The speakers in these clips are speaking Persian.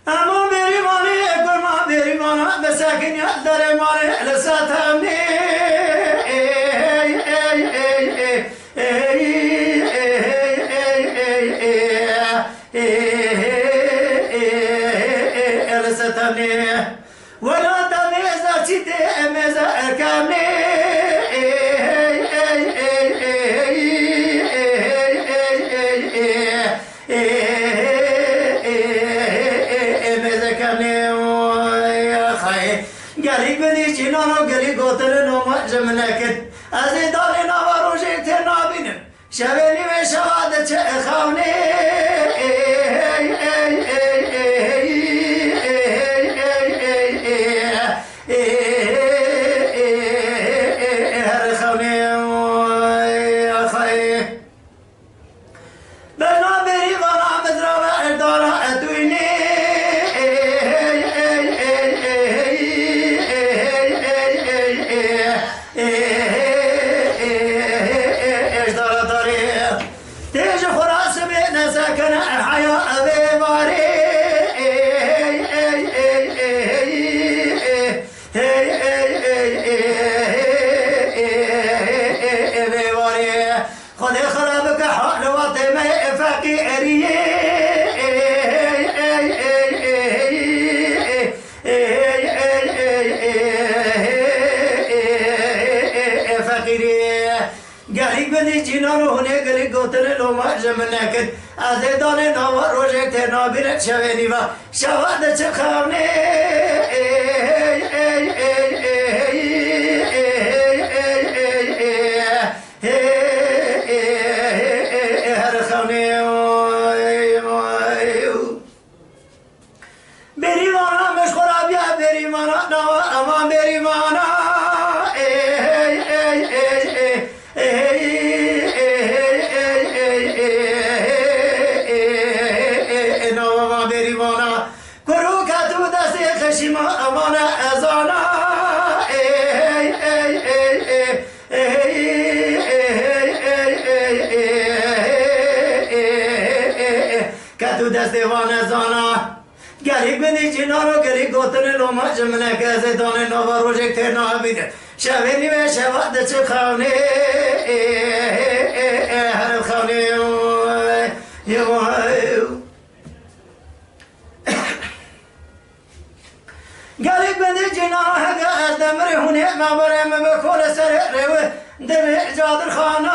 اما بریمانی کرما بریمانا بساکن یا درمانی لساتمی لساتمی ولا تمیز چیت امیز کمی گلی بدی چینانو گلی گوتر نوما جمنکت از دال نواروژی تر نابینم شبیلی و شواد چه خونه هر خونه خواهی بنا بری وانا مزرا و اردارا اتوینی اجدار داری تیج خراس بی نساکن حیا ابی باری ابی باری خود خراب که حال و تیمه فقیری فقیری گلی بدی جینانو هنه گلی گوتن لوما جمنکت از دان نوا روژه تر نابیرت شوینی و شواد چه خونه هر خونه بریمانا مشخورا بیا بریمانا نوا امان بریمانا نوا بریمانا کرو کتو دستی خشیما امانا ازانا کتو دستی وان ازانا گلی بینی جینارو گلی گوتن لوما جمنه که از دانه نوا روژه تر نابیده شوینی و شواد چه خونه هر خونه گلی بینی جینارو هگه از دمری هونه مبرم بکل سر رو دم جادر خانه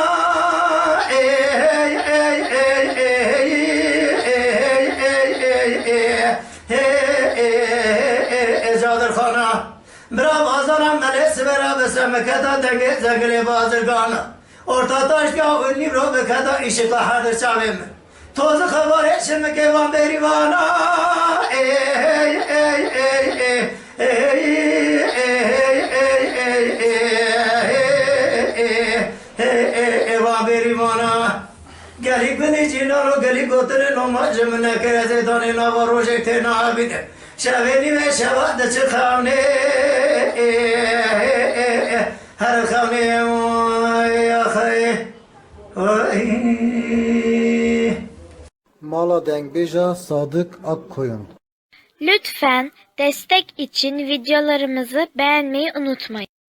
جادر خانه برام آزارم ملیس برا بسرم کتا دنگه زنگلی بازرگانه ارتا تاشگه و نیب رو بکتا ایشی تا حردر چاویم توز خباره شمکه وان بریوانا وان بریوانا گلی بینی جینارو گلی گوتن نوما جمنه که از دانه نوا روژه تر نابیده شوینی و شواد چه خونه هر خونه Mala Dengbeja Sadık Akkoyun. Lütfen destek için videolarımızı beğenmeyi unutmayın.